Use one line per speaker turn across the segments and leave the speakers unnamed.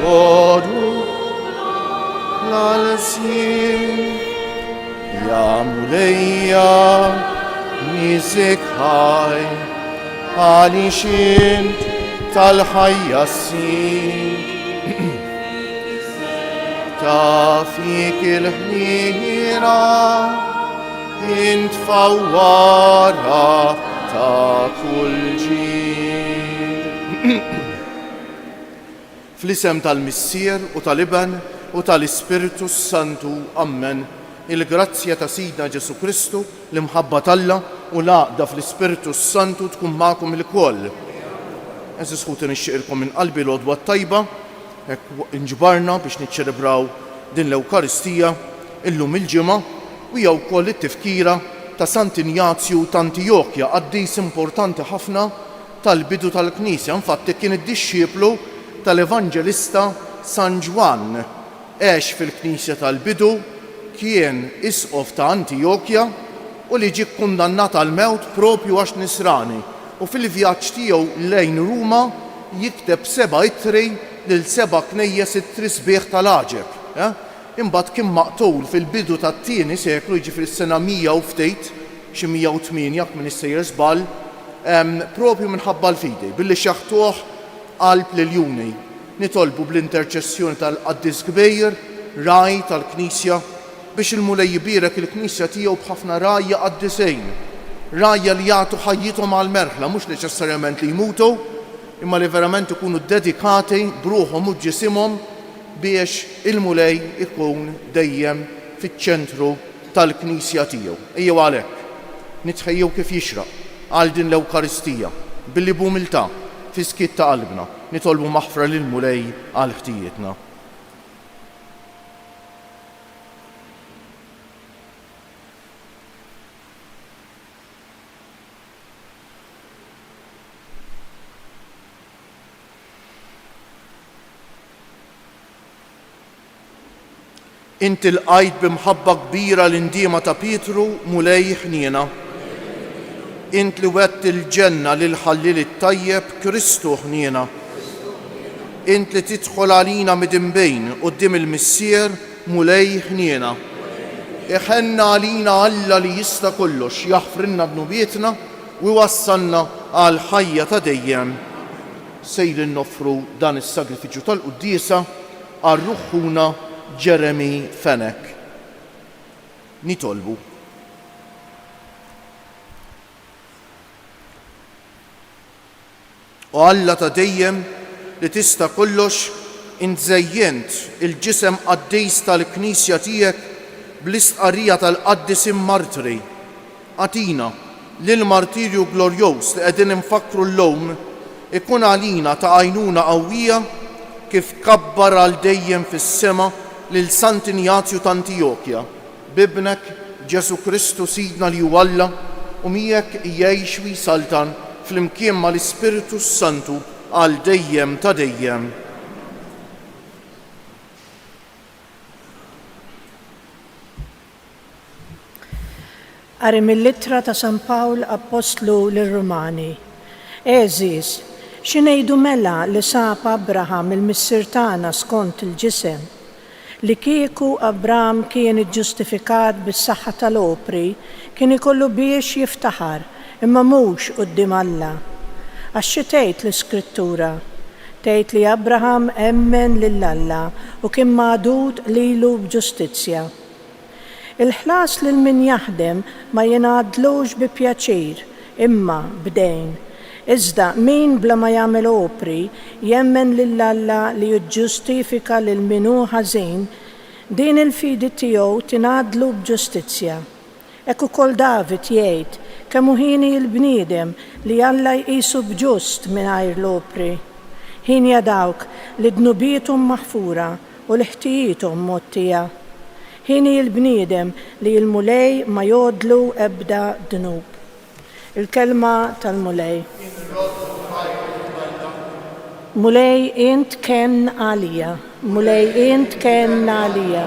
Lodu l'alsin Ya Muleya Nizikhai Anishin Talhayasin Tafik il-ħmira Int fawwara ta' kull ġil. Fl-isem tal-Missier u tal-Iben u tal-Ispiritu Santu, Amen. Il-grazzja ta' Sidna Ġesu Kristu, l-imħabba tal-Alla u l-għaqda fl-Ispiritu Santu tkun magħkom il-koll. Eżis ħuti nixtieqilkom minn qalbi l-għodwa tajba, inġbarna biex niċċelebraw din l-Ewkaristija illum il-ġimgħa u jew ukoll it-tifkira ta' Sant Ignazju ta' Antiochja, qaddis importanti ħafna tal-bidu tal-Knisja. Infatti kien id-dixxieplu tal-Evanġelista San Ġwan, għex fil-Knisja tal-bidu, kien isqof ta' Antiochja u li ġie kundannat għal mewt propju għax nisrani. U fil-vjaġġ tiegħu lejn Ruma jikteb 7 ittri lil 7 knejjes it-trisbieħ tal-Aġeb. Imbagħad kien maqtul fil-bidu tat-tieni seklu, jiġifieri s-sena 100 u ftit, xi 108 jekk min issejjer żball, propju minħabba l-fidi, billi xaħtuh qalb liljuni. Nitolbu bl-interċessjoni tal-Qaddis Kbejjer, raj tal-Knisja, biex il-Mulej jibierek il-Knisja tiegħu b'ħafna rajja qaddisejn. Rajja li jagħtu ħajjithom għall-merħla, mhux neċessarjament li jmutu, imma li verament ikunu dedikati b'ruħhom u ġisimhom biex il-Mulej ikun dejjem fiċ-ċentru tal-Knisja tiegħu. Ejjew għalhekk nitħejjew kif jixraq għal din l-Ewkaristija billi b'umiltà fi skiet ta' qalbna nitolbu maħfra lill-Mulej għal ħtijietna. Inti l-qajt bimħabba kbira l-indiema ta' Pietru, Mulej ħniena. Int li wett il-ġenna lil ħallil it-tajjeb, Kristu ħniena. Int li tidħol għalina midinbejn quddiem il-Missier, Mulej ħniena. Iħenna għalina Alla li jista' kollox jaħfrinna b'nubietna u wassalna għal ħajja ta' dejjem. Sejrin noffru dan is-sagrifiċċju tal-Quddiesa għal ruħħuna Jeremy Fenek. Nitolbu. U Alla ta' dejjem li tista' kollox inżejjent il-ġisem qaddis tal-Knisja tiegħek bl-istqarrija tal-qaddis immartri. Atina lill-martirju glorjoż li qegħdin infakru llum ikun għalina ta' għajnuna qawwija kif kabbar għal dejjem fis-sema lil Sant Ignazju ta' Antiochja, bibnek Ġesu Kristu Sidna li hu Alla u miegħek jgħix u jsaltan fl-imkien mal-Ispiritu Santu għal dejjem ta' dejjem.
Qari mill-ittra ta' San Pawl Apostlu lir-Rumani. Eżis, x'ngħidu mela li sab Abraham il-missier tagħna skont il-ġisem, li kieku Abraham kien iġġustifikat bis-saħħa tal-opri, kien ikollu biex jiftaħar, imma mhux quddiem Alla. Għax xi tgħid l-Iskrittura? Tgħid li Abraham emmen lil Alla u kien magħdud lilu b'ġustizzja. Il-ħlas lil min jaħdem ma jingħadlux bi pjaċir, imma b'dejn. Iżda min bla ma jagħmel opri jemmen lil Alla li jiġġustifika lil min hu ħażin, din il-fidi tiegħu tingħadlu b'ġustizzja. Hekk ukoll David jgħid kemm hu ħini l-bniedem li Alla jqisu b'ġust mingħajr l-opri. Ħinja dawk li dnubiethom maħfura u l-ħtijiethom mottija. Ħini l-bniedem li l-Mulej ma jgħodlu ebda dnub. Il-kelma tal-Mulej. Mulej int ken għalija, Mulej int ken għalija.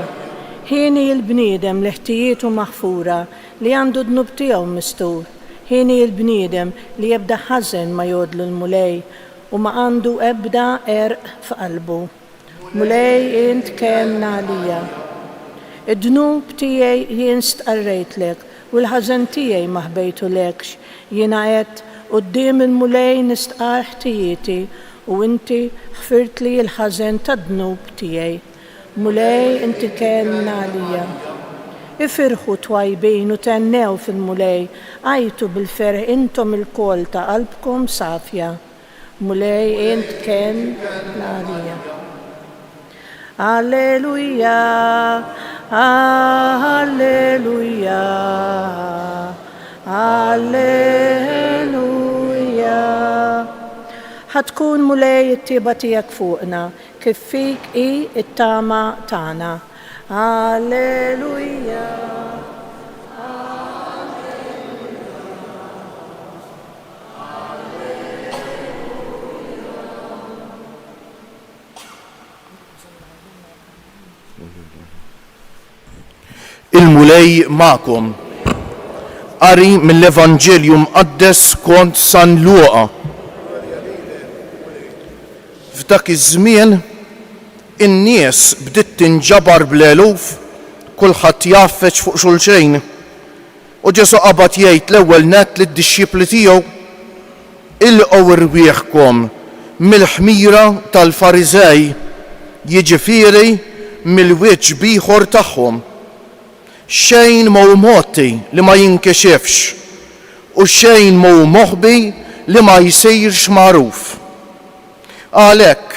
Ħini l-bniedem li ħtijietu maħfura li għandu dnub tiegħu mistur. Ħini l-bniedem li jibda ħażen ma jgħodlu l-Mulej u ma għandu ebda erq f'qalbu. Mulej int kellna għalija. Id-dnub tiegħi jien stqarrejtlek u l-ħażen tiegħi ma ħbejtulekx. Jiena qed quddiem il-mulej nistqar ħtijieti u inti ħfirt li l-ħażen tad-dnub tiegħi. Mulej inti kellna għalija. Ifirħu twajbin u tennew fil-mulej, għajtu bil-ferħ intom il-kol ta' qalbkom safja. Mulej int kellna għalija. Alleluja, alleluja, alleluja. Ħatkun mulej it-tiba tiegħek fuqna, kif fik i it-tama tagħna. Alleluja.
Il-mulej ma'kom. Qari mill-Evanġelju mqaddes skont San Luqa. F'dak iż-żmien in-nies bdiet tinġabar bl-eluf, kulħadd jaffeċ fuq xulxejn. U Ġesu qabad jgħid l-ewwel nett lid-dixxipli tiegħu: ilqgħu irwieħkom mill-ħmira tal-Fariżej, jiġifieri mill-wiċċ ieħor tagħhom. Xejn mhu motti li ma jinkexefx u xejn mhu moħbi li ma jsirx magħruf. Għalhekk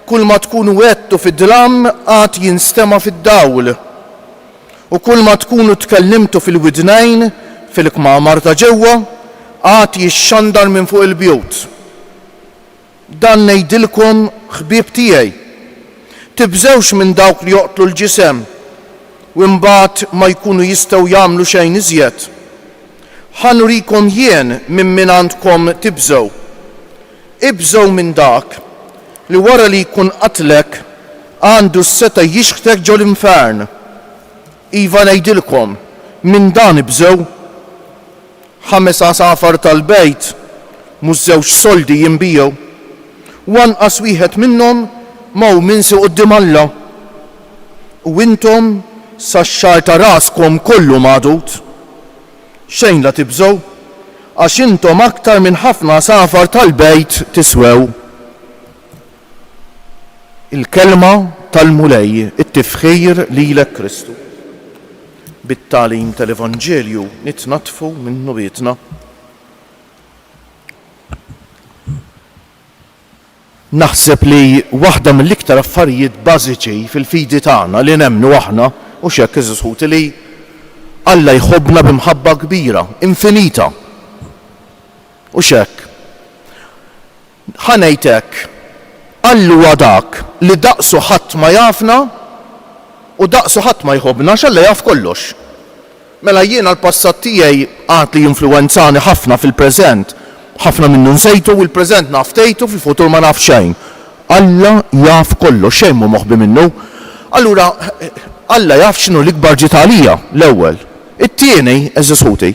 kull ma tkunu għedtu fid-dlam għad jinstema fid-dawl. U kull ma tkunu tkellimtu fil-widnejn fil-kmamar ta' ġewwa għad jixxandar minn fuq il-bjut. Dan ngħidilkom ħbieb tiegħi. Tibżewx minn dawk li joqtlu l-ġisem u mbagħad ma jkunu jistgħu jagħmlu xejn iżjed. Ħanurikom jien minn min għandkom tibżew. Ibżew minn dak li wara li jkun qatlek għandu s-seta jixħtek ġol infern. Iva ngħidilkom, minn dan ibżew. 5 għasafar tal-bejt mhux żewġ soldi jinbijew. Wanqas wieħed minnhom ma hu minsi quddiem Alla. U intom sax-xar ta' raskom kollu magħdud. Xejn la tibżew, għax intom aktar minn ħafna safar tal-bejt tiswew. Il-kelma tal-mulej, it-tifħir lilek Kristu. Bit-tagħlim tal-Evanġelju nitnatfu minn nubietna. Naħseb li waħda mill-iktar affarijiet bażiċi fil-fidi tagħna li nemmnu aħna u x'hekk iżisħuti li Alla jħobbna b'imħabba kbira, infinita. U x'hekk. Ħanejtek, Allu huwa dak li daqsu ħadd ma jafna u daqsu ħadd ma jħobbna x'Alla jaf kollox. Mela jiena l-passat tiegħi għad li jinfluwenzani ħafna fil-preżent, ħafna minnu nsejtu u l-preżent naftejtu, fil-futur ma naf xejn. Alla jaf kollox, xejn mhu moħbi minnu. Allura Alla jaf x'inhu l-ikbar ġita għalija l-ewwel. It-tieni eżisħuti.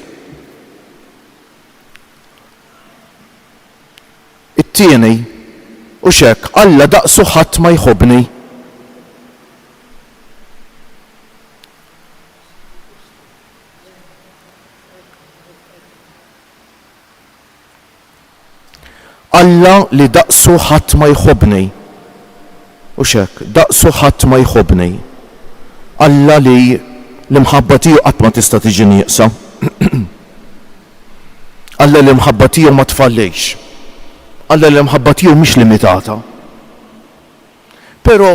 It-tieni u x'hekk Alla daqsu ħadd ma jħobbni. Alla li daqsu ħadd ma jħobbni. U x'hekk daqsu ħadd ma jħobbni. Alla li l-imħabba tiegħu qatt ma tista' tiġi nieqsa. Alla li l-imħabba tiegħu ma tfallix. Alla li l-imħabba tiegħu mhix limitata. Però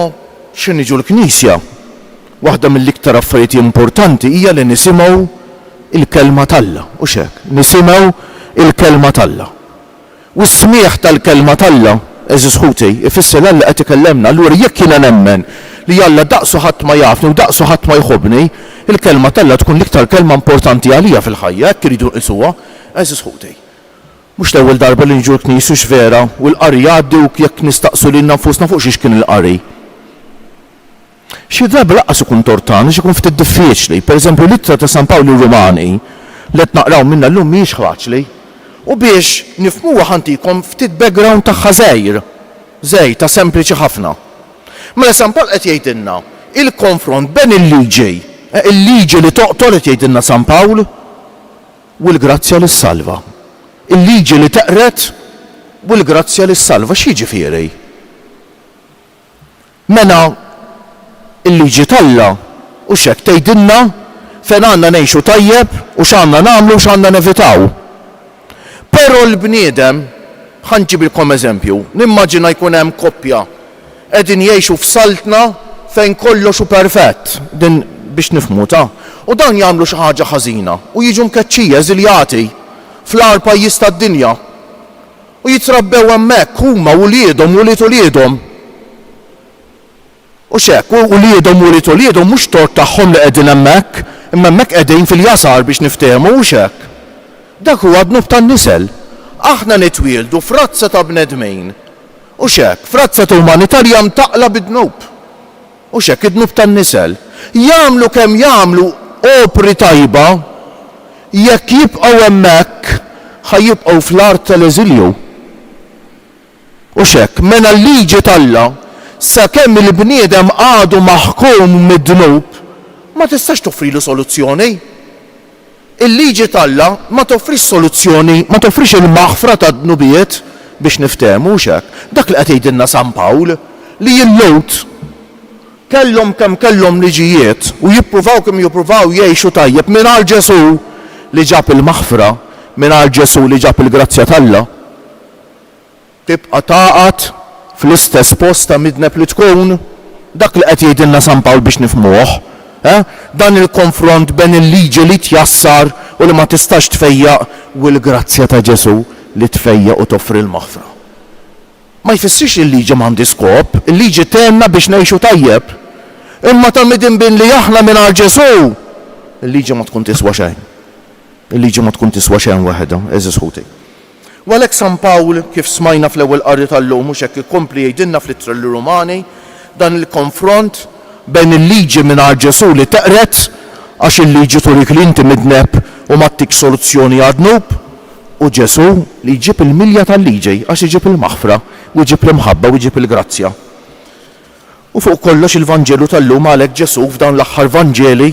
x'inhiġu l-Knisja, waħda mill-iktar affarijiet importanti hija li nisimgħu il-kelma t'Alla. U x'hekk, nisimgħu il-kelma t'Alla. U s-smieħ tal-kelma t'Alla, eżis ħuti, ifisser Alla qed ikellemna, allura jekk jiena nemmen li Alla daqsu ħadd ma jafni u daqsu ħadd ma jħobbni, il-kelma t'Alla tkun l-iktar kelma importanti għalija fil-ħajja, hekk iridu nqisuha, eżis ħuti. Mhux l-ewwel darba li nġu l-Knisja x'vera u l-qari jgħaddi u jekk nistaqsu lilna nfusna fuq xiex kien il-qari. Xi drabi laqqas ikun tortan, xi ikun ftit diffiċli, pereżempju l-ittra ta' San Pawlu Rumani li qed naqraw minnha llum mhijiex faċli. U biex nifhmuha ħantikom ftit background tagħha żgħir ta' sempliċi ħafna. Mela San Pawl qed jgħidilna il-konfront bejn il-liġi li toqtol qed jgħidilna San Pawl u l-grazzja li ssalva. Il-liġi li teqret u l-grazzja li ssalva x'jiġifieri? Mela il-liġi talla u x'hekk tgħidilna fejn għandna ngħixu tajjeb u x'għandna nagħmlu u x'għandna nevitaw. Però l-bniedem, ħanġibilkom eżempju, nimmaġina jkun hemm koppja qegħdin jgħixu f'saltna fejn kollox hu perfett, din biex nifhmu ta'. U dan jagħmlu xi ħaġa ħażina u jiġu mkeċċija eżiljati fl-agħar pajjiż tad-dinja. U jitrabbew hemmhekk huma u wliedhom u uliedhom. U x'hekk u wliedhom u uliedhom mhux tort tagħhom li qegħdin hemmhekk, imma hemmhekk qegħdin fil-jasar biex niftehmu u x'hekk. Dak huwa dnub tan-nisel. Aħna nitwieldu frazza ta' bnedmin. U x'hekk, frazza ta' umanitarja mtaqla bid-dnub. U x'hekk id-dnub tan-nisel. Jagħmlu kemm jagħmlu opri tajba, jekk jibqgħu hemmhekk ħajjibqgħu fl-art tal-eżilju. U x'hekk, mela l-liġi talla sakemm il-bniedem għadu maħkum mid-dnub ma tistax toffrilu soluzzjoni. Il-liġi talla ma toffrix soluzzjoni, ma toffrix il-maħfra ta' dnubiet biex niftehmu x'hekk. Dak li qed jgħidilna San Pawl li jil-Lut kellhom kemm kellhom liġijiet u jippruvaw kemm jippruvaw jgħixu tajjeb mingħajr Ġesu li ġab il-maħfra, mingħajr Ġesu li ġab il-grazzja talla. Tibqa' taqgħod fl-istess post ta' midneb li tkun, dak li qed jgħidilna San Pawl biex nifhmuh. Dan il-konfront bejn il-liġi li tjassar u li ma tistax tfejjaq u l-grazzja ta' Ġesu li tfejjaq u toffri l-maħfra. Ma jfissirx il-liġi m'għandi skop, il-liġi tenna biex ngħixu tajjeb. Imma ta' midinbin li aħna mingħajr Ġesu, il-liġi ma tkun tiswa xejn. Il-liġi ma tkun tiswa xejn waħedha, eżis ħuti. U għalhekk San Pawl kif smajna fl-ewwel qari tal-lum mhux hekk ikompli jgħidilna fl-ittra lir-Rumani dan il-konfront bejn il-liġi mingħajr Ġesu li teqret għax il-liġi turik li inti midneb u ma ttik soluzzjoni għad-dnub u Ġesu li jġib il-milja tal-liġi għax iġib il-maħfra u jġib l-imħabba u jġib il-grazzja. U fuq kollox il-Vanġelu tal-lum għalhekk Ġesu f'dawn l-aħħar Vanġeli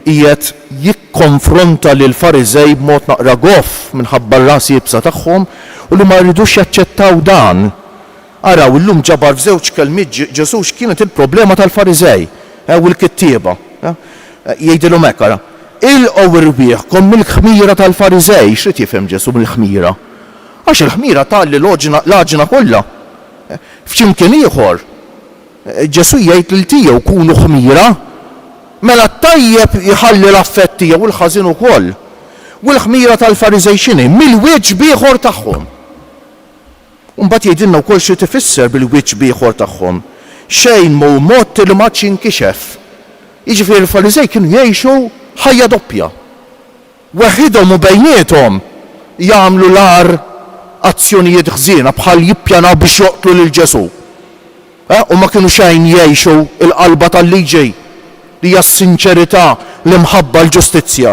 qiegħed jikkonfronta lil Fariżej b'mod naqra goff minħabba r-ras jibsa tagħhom u li ma rridux jaċċettaw dan. Araw illum ġabar f'żewġ kelmiet Ġesu x'kienet il-problema tal-Fariżej u l-kittieba. Jgħidilhom hekk ara. Ilqgħu irbieħkom mill-ħmira tal-Fariżej, x'rid jifhem Ġesu mill-ħmira? Għax il-ħmira talli l-aġna kollha. F'x'imkien ieħor Ġesu jgħid lil tiegħu kunu ħmira, mela tajjeb iħalli l-affett tiegħu u l-ħażin ukoll. U l-ħmira tal-Fariżej x'inhi? Mill-wieġb ieħor tagħhom. Mbagħad jgħidilna wkoll xi tifisser bil-wieġb ieħor tagħhom. Xejn mhu mod li ma xinkixef. Jiġifieri l-Fariżej kienu jgħixu ħajja doppja. Waħidhom u bejniethom jagħmlu l-ar azzjonijiet ħżiena bħal jippjanaw biex joqtlu lil Ġesu. U ma kienu xejn jgħixu il-qalba tal-liġi li hija s-sinċerità, l-imħabba l-ġustizzja.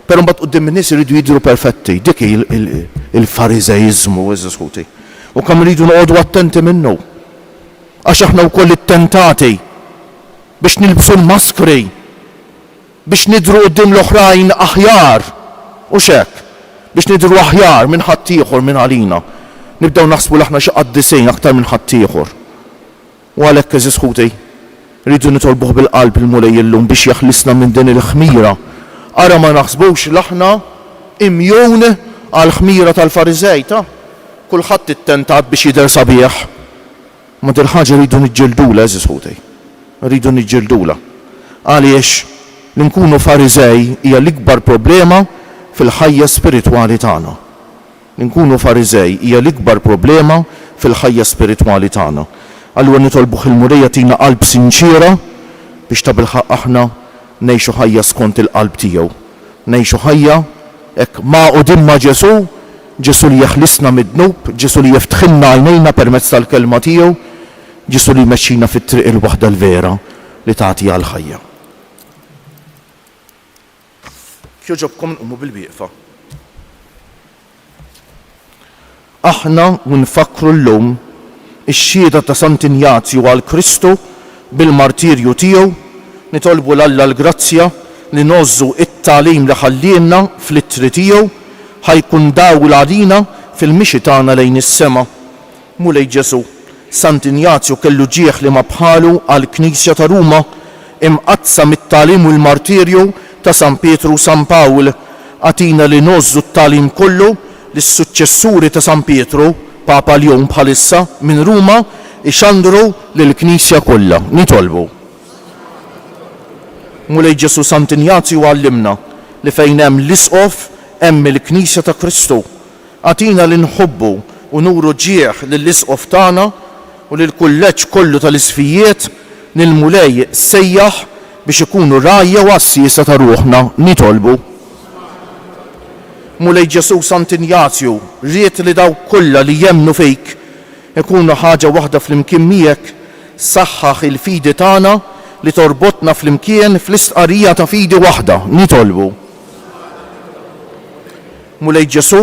Però mbagħad quddiem in-nies iridu jidhru perfetti, dik il-Fariżejiżmu eżiskuti. U kemm iridu noqogħdu attenti minnu. Għax aħna wkoll ittentati biex nilbsu l-maskri, biex nidhru quddiem l-oħrajn aħjar u x'hekk, biex nidhru aħjar minn ħadd ieħor minn għalina. Nibdew naħsbu l aħna xi qaddisejn aktar minn ħadd ieħor. U għalhekk eżiskuti, rridu nitolbuh bil-qalb il-Mulej illum biex jaħlisna minn din il-ħmira. Ara ma naħsbux l-aħna imjun għal-ħmira tal-Fariżej ta' kulħadd ittentat biex jidher sabiħ. Ma din ħaġa rridu niġġieldula eżiskuti. Rridu niġġieldula. Għaliex li nkunu Fariżej hija l-ikbar problema fil-ħajja spiritwali tagħna. Li nkunu Fariżej hija l-ikbar problema fil-ħajja spiritwali tagħna. Allura nitolbuh il-Mulej jagħtina qalb sinċira biex ta' bilħaq aħna ngħixu ħajja skont il-qalb tiegħu. Ngħixu ħajja hekk ma' quddiem ma' Ġesu, Ġesu li jaħlisna mid-dnub, Ġesu li jiftħilna għajnejna permezz tal-kelma tiegħu, Ġesu li jmexxina fit-triq il-waħda l-vera li tagħti għall-ħajja. Kjoġobkom nqumu bil-wieqfa. aħna u nfakru llum ix-xhieda ta' Sant'Injazju għal Kristu bil-martirju tiegħu, nitolbu l-Alla l-grazzja li nożżu it-tagħlim li ħallielna fl-ittri tiegħu ħajkun dawl għalina fil-mixi tagħna lejn is-sema. Mulej Ġesu, Sant'Injazju kellu ġieħ li ma bħalu għall-Knisja ta' Ruma imqazza mit-tagħlim u l-martirju ta' San Pietru u San Pawl. Għatina li nożżu t-tagħlim kollu lis-suċċessuri ta' San Pietru, Papa l-jum bħalissa minn Ruma, ixandru lill-Knisja kollha. Nitolbu. Mulej Ġesu, Sant'Injazju għallimna li fejn hemm l-isqof hemm il-Knisja ta' Kristu. Għatina li nħobbu u nuru ġieħ lill-isqof tagħna u lill-kulleġġ kollu tal-isfijiet lill-mulej sejjaħ biex ikunu rajja u assisa ta' ruħna. Nitolbu. Mulej Ġesu, Sant'Injazju, ried li dawk kollha li jemmnu fik ikunu ħaġa waħda flimkien miegħek, saħħaħ il-fidi tagħna li torbotna flimkien fl-istqarrija ta' fidi waħda. Nitolbu. Mulej Ġesu,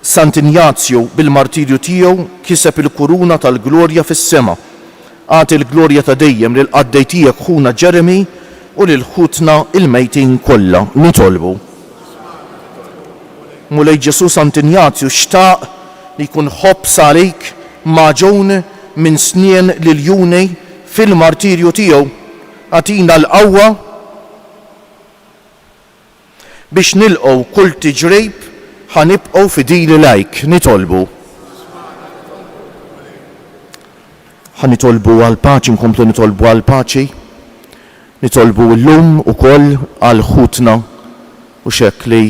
Sant'Injazju bil-martirju tiegħu kiseb il-kuruna tal-glorja fis-sema. Għati l-glorja ta' dejjem lil qaddej tiegħek ħuna Jeremy u lil ħutna il-mejtin kollha. Nitolbu. Mulej Ġesu, Sant'Injazju xtaq li jkun ħobbs għalik maġun minn snien lil juni fil-martirju tiegħu. Għatina l-qawwa biex nilqgħu kull tiġrejb ħanibqgħu fidili lajk. Nitolbu. Ħanitolbu għal paċi, nkomplu nitolbu għal paċi. Nitolbu llum ukoll għal ħutna u xekli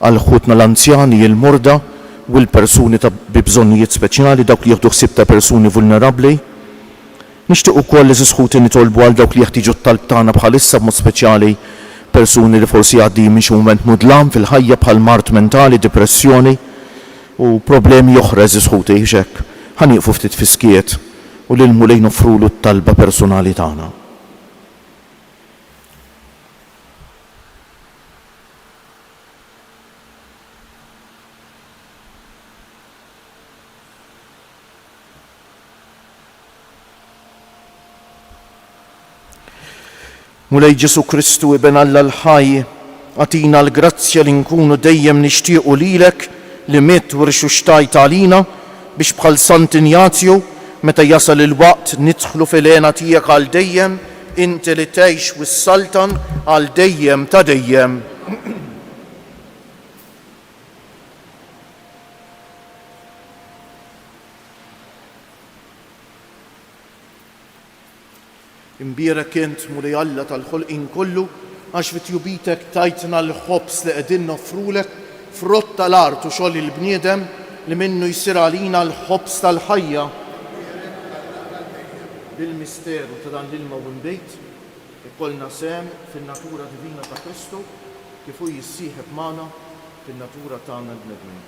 għal ħutna l-anzjani, il-morda u l-persuni ta' bibżonnijiet speċjali, dawk li jieħdu ħsieb ta' persuni vulnerabbli. Nixtieq ukoll li sisħuti nitolbu għal dawk li jeħtieġu t-talb tagħna bħalissa b'mod speċjali, persuni li forsi għaddejjin minn xi mument mudlam fil-ħajja bħal mart mentali, depressjoni u problemi oħra sisħuti hekk. Ħanieqfu ftit fiskiet u lil mulej nofrulu t-talba personali tagħna. Mulej Ġesu Kristu ibn Alla l-ħaj, għatina l-grazzja li nkunu dejjem nixtiequ lilek li miet u rixuxtajt għalina biex bħal Sant'Injazju meta jasal il-waqt nidħlu fil-għena tiegħek għal dejjem, inti li tgħix wis-saltan għal dejjem ta' dejjem. Imbierek int mulej Alla tal-ħolqien kollu għax fit-tjubitek tajtna l-ħobs li qegħdin noffrulek frott tal-art u xogħol il-bniedem li minnu jsir għalina l-ħobs tal-ħajja. Bil-misteru ta' dan l-ilma u l-bejt ikollna sem fin-natura divina ta' Kristu kif hu jissieħeb magħna fin-natura tagħna l-bnedmin.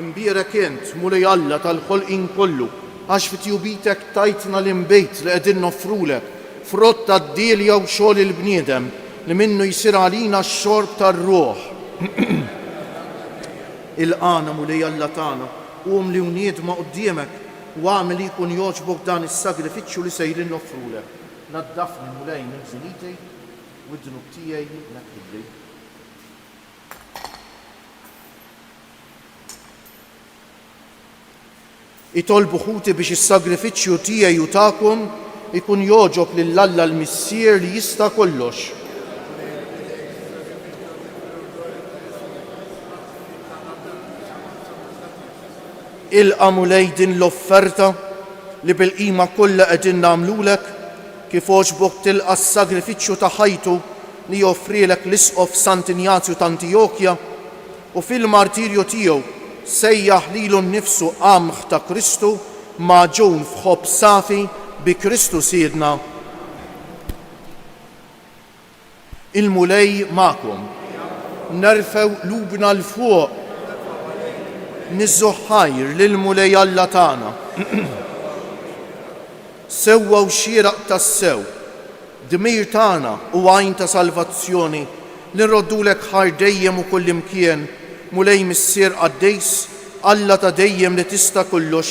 Imbierek int mulej Alla tal-ħolqien kollu għax fit-tjubitek tajtna l-imbejt li qegħdin noffrulek frott tad-dilja u xogħol il-bniedem li minnu jsir għalina x-xorb tar-ruħ. Il-qana mulej Alla tagħna qum li wniedma quddiemek u għamel li jkun jogħġbok dan is-sagrifiċċju li sejrin noffrulek. Naddafni mulej minn żinitej u d-dnub tiegħi nakbli. Itolbu ħuti biex is-sagrifiċċju tiegħi u tagħkom ikun jogħġob lil Alla l-Missier li jista' kollox. Ilqa' mulej din l-offerta li bil-qima kollha qegħdin nagħmlulek kif għoġbok tilqa' s-sagrifiċċju ta' ħajtu li joffrilek l-isqof Sant'Injazju ta' Antiokkja u fil-martirju tiegħu sejjaħ lilu nnifsu qamħ ta' Kristu maġun f'ħobb safi bi Kristu siedna. Il-mulej magħkom. Nerfew lubna l-fuq. Niżżu ħajr lill-mulej Alla tagħna. Sewwa u xieraq tas-sew. Dmir tagħna u għajn ta' salvazzjoni li nroddulek ħar dejjem u kullimkien mulej missier qaddejs Alla ta' dejjem li tista' kollox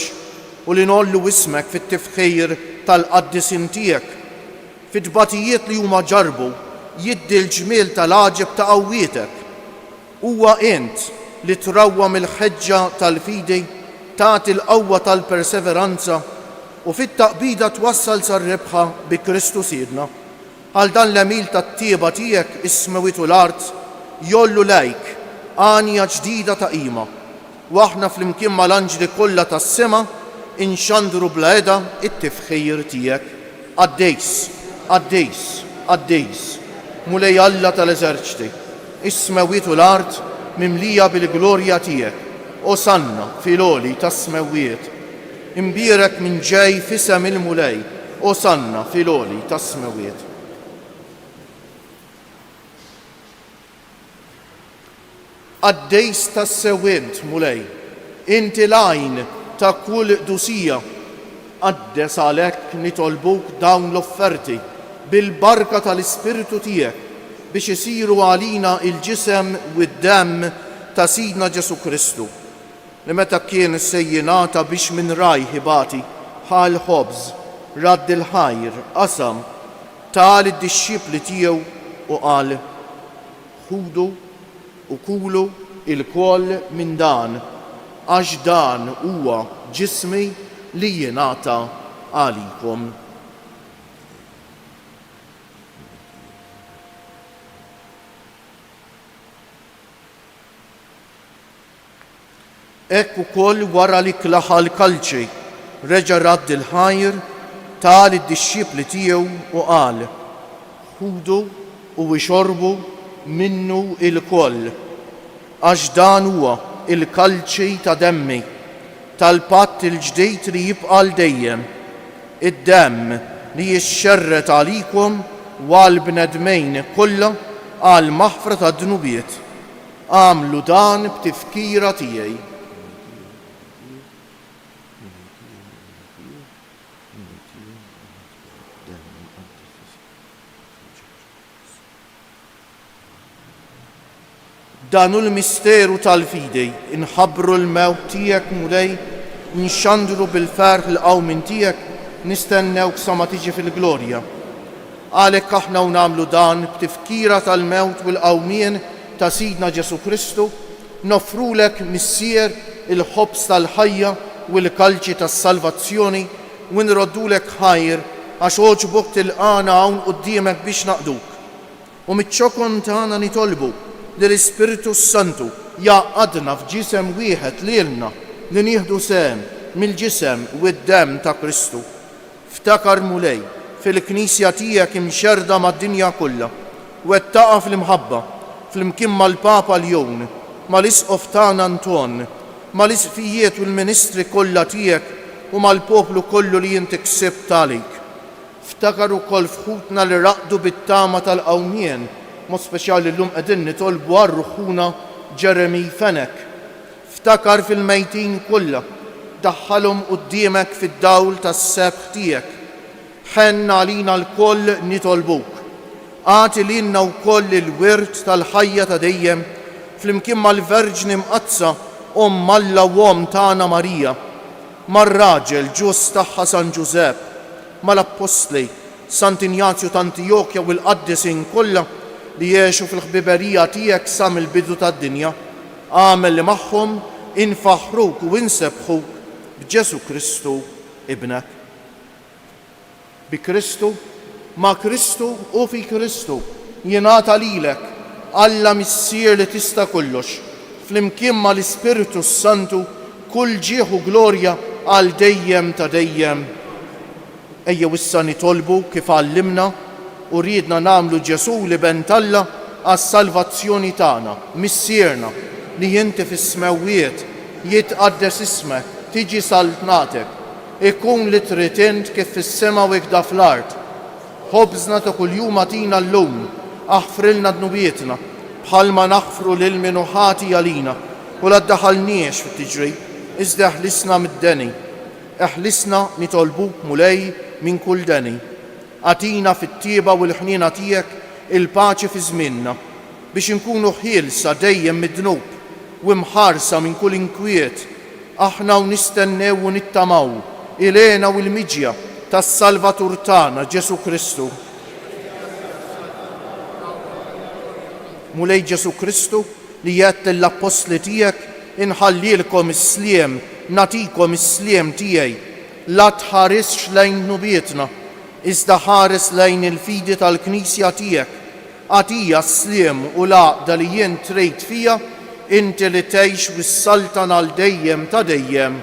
u li nollu ismek fit-tifħir tal-qaddisin tiegħek. Fit-tbatijiet li huma ġarbu jiddi l-ġmiel tal-għaġeb ta' qawwietek. Huwa int li trawwam il-ħeġġa tal-fidi tagħti l-qawwa tal-perseveranza u fit-taqbida twassal sar-rebħa bi Kristu Siedna. Għal dan l-emil tat-tieba tiegħek is-smawiet u l-art jollu lejk għanja ġdida ta' qima. Waħna flimkien mal-anġli kollha tas-sema inxandru bla eda it-tifħir tiegħek. Qaddejs, qaddejs, qaddejs, mulej Alla tal-eżerċti, is-smawiet u l-art mimlija bil-glorja tiegħek. Osanna fil-oli tas-smawiet, imbierek minn ġej fisem il-mulej. Osanna fil-oli tas-smawiet. Qaddejs tas-sewint mulej, inti lajn ta' kull dusija, qaddes għalhekk nitolbuk dawn l-offerti bil-barka tal-Ispiritu tiegħek biex isiru għalina il-ġisem u d-demm ta' Sidna Ġesu Kristu, li meta kien sejjinata biex minn raj ħibati ħal ħobż radd il-ħajr qasam tal id-dixxipli tiegħu u qal ħudu u kulu il-koll minn dan, għax dan huwa ġismi li jingħata għalikom. Hekk ukoll wara li klaħa l-kalċi, reġa' radd il-ħajr tal id-dixxipli tiegħu u qal: ħudu u ixorbu minnu il-koll, għax dan huwa il-kalċi ta' demmi tal-patt il-ġdejt li jibqa' l-dejjem, id-demm li jixxerret għalikom u għall-bnedmejn kollha għal maħfra ta' dnubiet. Għamlu dan b'tifkira tiegħi. Danu l-misteru tal-fidej, inħabru l-mewt tiegħek mulej, nxandru bil-ferħ l-qawmin tiegħek, nistennewk sa ma tiġi fil-glorja. Għalhekk aħna u nagħmlu dan b'tifkira tal-mewt u l-qawmien ta' Sidna Ġesu Kristu, nofrulek missier il-ħobs tal-ħajja u l-kalċi tas-salvazzjoni u nroddulek ħajr għax oġbok tilqana hawn quddiemek biex naqduk. U miċ-ċokon tagħna nitolbu li l-Ispiritu Santu jaqadna f'ġisem wieħed lilna li nieħdu sehem mill-ġisem u d-demm ta' Kristu. Ftakar mulej fil-Knisja tiegħek imxerda mad-dinja kollha u wettaqa fl-imħabba flimkien mal-Papa Ljon, mal-Isqof tagħna Anton, mal-isfijiet u l-ministri kollha tiegħek u mal-poplu kollu li inti ksibt għalik. Ftakar ukoll fħutna li raqdu bit-tama tal-qawmien, mod speċjali llum qegħdin nitolbu għar-ruħuna Jeremy Fenek. Ftakar fil-mejtin kollha, daħħalhom quddiemek fid-dawl tas-sebħ tiegħek. Ħenna għalina l-koll nitolbuk. Għati lilna wkoll il-wirt tal-ħajja ta' dejjem flimkien mal-Verġni Mqazza Alla u Om tagħna Marija, mar-raġel ġus tagħha San Ġusepp, mal-Apostli Sant Injazju ta' Antjokja u l-qaddisin kollha li jgħixu fil-ħbiberija tiegħek sa mill-bidu tad-dinja. Għamel li magħhom infaħruk u insebħuk b'Ġesu Kristu ibnek. Bi Kristu, ma' Kristu u fi Kristu jingħata lilek Alla missier li tista' kollox, flimkien ma' l-Ispiritu Santu kull ġieħ u glorja għal dejjem ta' dejjem. Ejjew issa nitolbu kif għallimna u riedna nagħmlu Ġesu li bentalla għas-salvazzjoni tagħna, missierna li inti fis-smewwiet jitqaddes ismek, tiġi saltnatek, ikun li trid int kif fis-sema u ikda fl-art. Ħobżna ta' kuljum atina llum, aħfrilna dnubietna bħalma naħfru lil min ħati għalina u la ddaħħalniex fit-tiġri, iżda eħlisna mid-deni. Eħlisna nitolbuk mulej minn kull deni. Għatina fit-tieba u l-ħniena tiegħek il-paċi fi żmienna biex inkunu ħielsa dejjem mid-dnub u mħarsa minn kull inkwiet, aħna u nistennew u nittamaw ilena u l-miġja tas-Salvatur tagħna Ġesu Kristu. Mulej Ġesu Kristu li jgħid l-apostli tiegħek inħallilkom is-sliem, natikom is-sliem tiegħi, la tħarisx lejn nubietna, iżda ħares lejn il-fidi tal-Knisja tiegħek. Għatija s-sliem u l-għaqda li jien trejt fija, inti li tgħix bis-saltan għal dejjem ta' dejjem.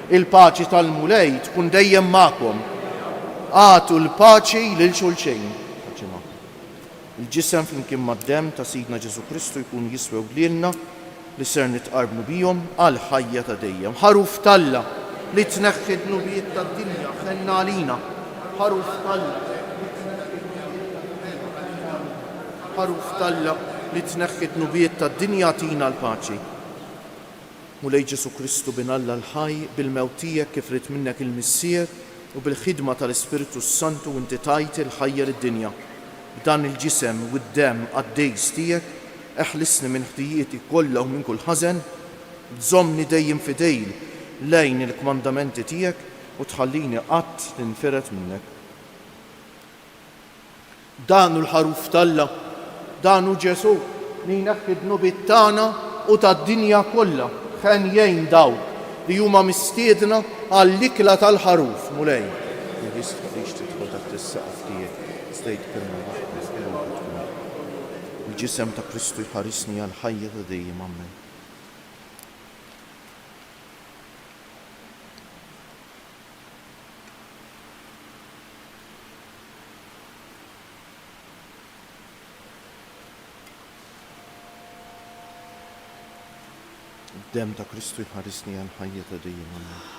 Il-paċi tal-mulej tkun dejjem magħkom. Għatu l-paċi lil xulxejn. Il-ġisem flimkien mad-dem ta' Sidna Ġesu Kristu jkun jiswew lilna li ser nitqarbnu bihom għal ħajja ta' dejjem. Ħaruf Talla li tneħħi d-nubijiet tad-dinja ħenna għalina. Ħaruf Talla li tneħħi d-nubijiet tad-dinja tina l-paċi. Mulej Ġesu Kristu bin Alla l-ħaj bil-mewt tiegħek kif rid minnek il-missier u bil-ħidma tal-Ispiritu Santu inti tajt il-ħajja lid-dinja. B'dan il-ġisem u d-dem għad-dejs tiegħek eħlisni minn ħtijieti kollha u minn kull ħażen, żommni dejjem fidejl lejn il-kmandamenti tiegħek u tħallini qatt tinferet minnek. Danu l-ħaruf Talla, danu Ġesu li jneħħi d-nubiet tagħna u tad-dinja kollha ħen jgħin dawk li huma mistiedna għall-ikla tal-ħaruf. Mulej, jistħalix tidħol taħt is-saqaf tiegħek, stejt kelma il-ġisem ta' Kristu jħarisni għal ħajja ta' dejjem. Amen. Id-dem ta' Kristu jħarisni għal ħajja ta' dejjem. Amen.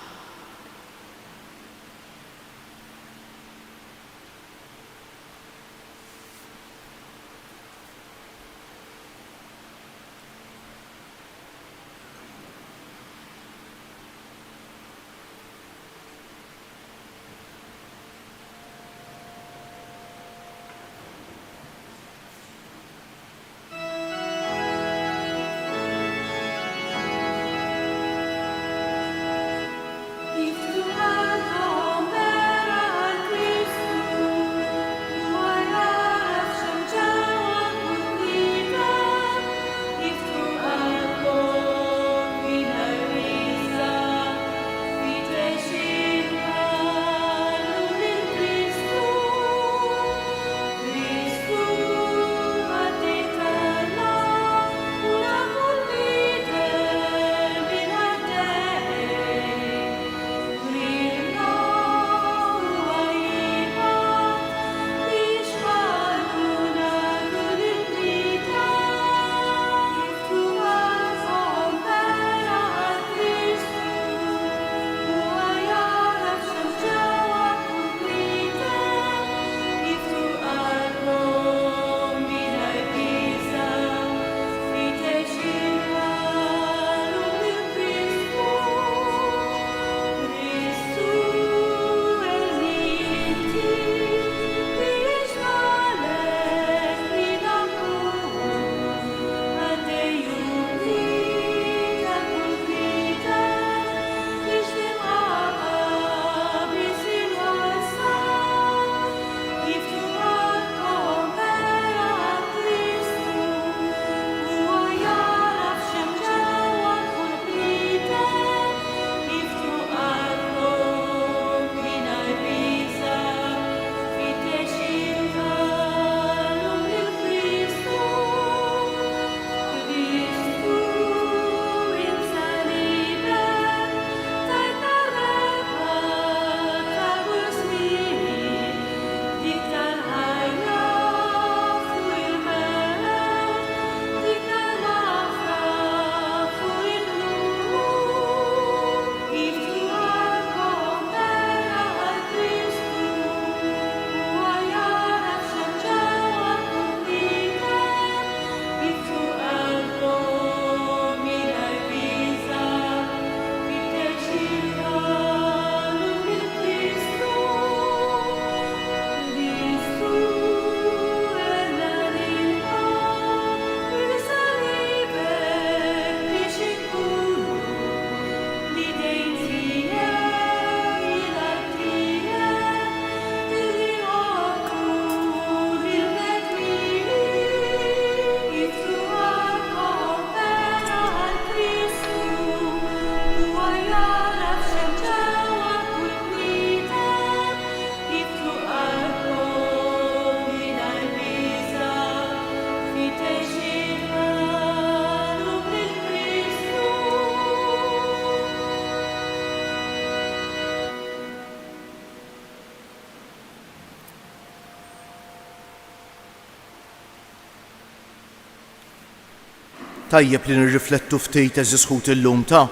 Tajjeb li nirriflettu ftit eżisħut illum ta'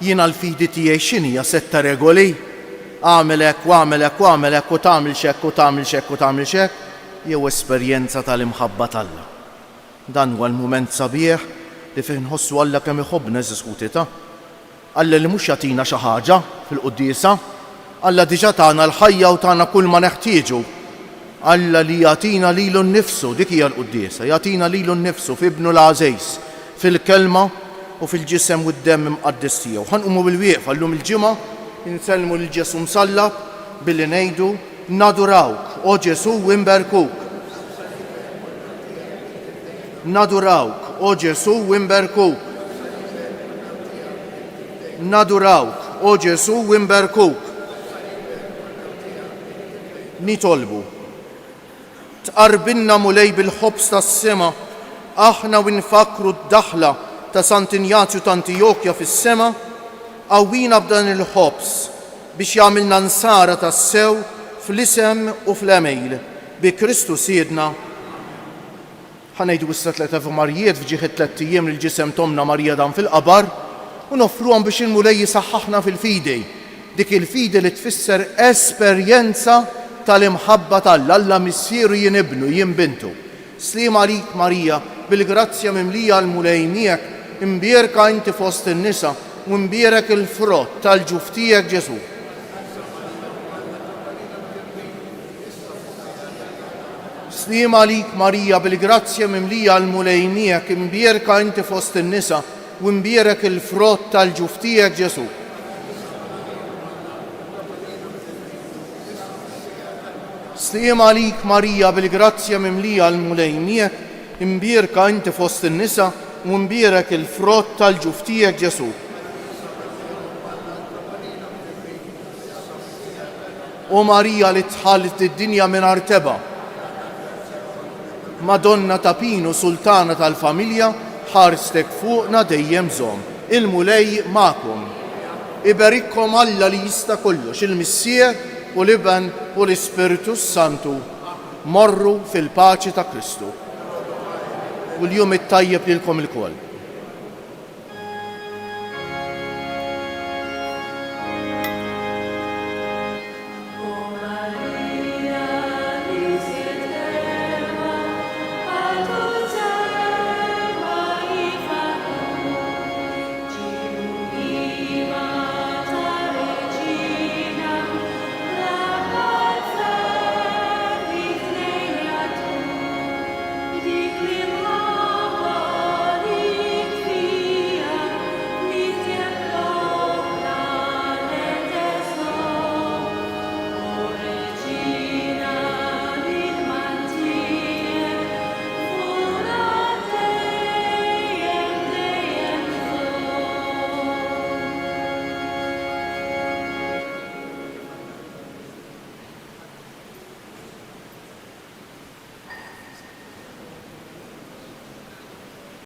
jiena l-fidi tiegħi x'inhija setta regoli, għamel hekk u għamel hekk u għamel hekk u tagħmel x'hekk u tagħmel x'hekk u tagħmel x'hekk, jew esperjenza tal-imħabba tal-Alla. Dan huwa l-mument sabiħ li fih nħossu Alla kemm iħobbna eżisħuti ta'. Alla li mhux jagħtina xi ħaġa fil-quddiesa, Alla diġà tagħna l-ħajja u tagħna kull ma neħtieġu. Alla li jagħtina lilu nnifsu, dik hija l-quddiesa, jagħtina lilu nnifsu f'ibnu l-għażejs, fil-kelma u fil-ġisem u d-demm imqaddis tiegħu. Ħanqumu bil-wieqfa llum il-ġimgħa insellmu lil Ġesu msallab billi ngħidu nadurawk, o Ġesu wimberkuk. Nadurawk, o Ġesu wimberkuk. Nadurawk, o Ġesu wimberkuk. Nitolbu tqarbilna mulej bil-ħobs tas-sema aħna u nfakru d-daħla ta' Sant Injazju ta' Antiokkja fis-sema, qawwina b'dan il-ħobs biex jagħmilna nsara tas-sew fl-isem u fl-emejl bi Kristu Siedna. Ħanejdu issa tliet Ave Marijiet fġieħ it-tliet ijiem lil ġisem Tomna Marija dan fil-qabar u nofruhom biex il-mulej jisaħħaħna fil-fidi. Dik il-fidi li tfisser esperjenza tal-imħabba tal-Alla, Alla missieru jien ibnu, jien bintu. Slim għalik Marija, bil-grazzja mimlija l-mulej miegħek, imbierka inti fost in-nisa u imbierek il-frott tal-ġuf tiegħek Ġesu. Slim għalik Marija, bil-grazzja mimlija l-mulej miegħek, imbierka inti fost in-nisa u imbierek il-frott tal-ġuf tiegħek Ġesu. Slim għalik Marija, bil-grazzja mimlija l-mulej miegħek, imbierka inti fost in-nisa u imbierek il-frott tal-ġuf tiegħek Ġesu. O Marija li tħallit id-dinja mingħajr teba, Madonna ta' Pinu, sultana tal-familja, ħarstek fuqna dejjem żomm. Il-mulej magħkom. Iberikkom Alla li jista' kollox, il-Missier u l-Iben u l-Ispiritu Santu. Morru fil-paċi ta' Kristu. U l-jum it-tajjeb lilkom il-koll.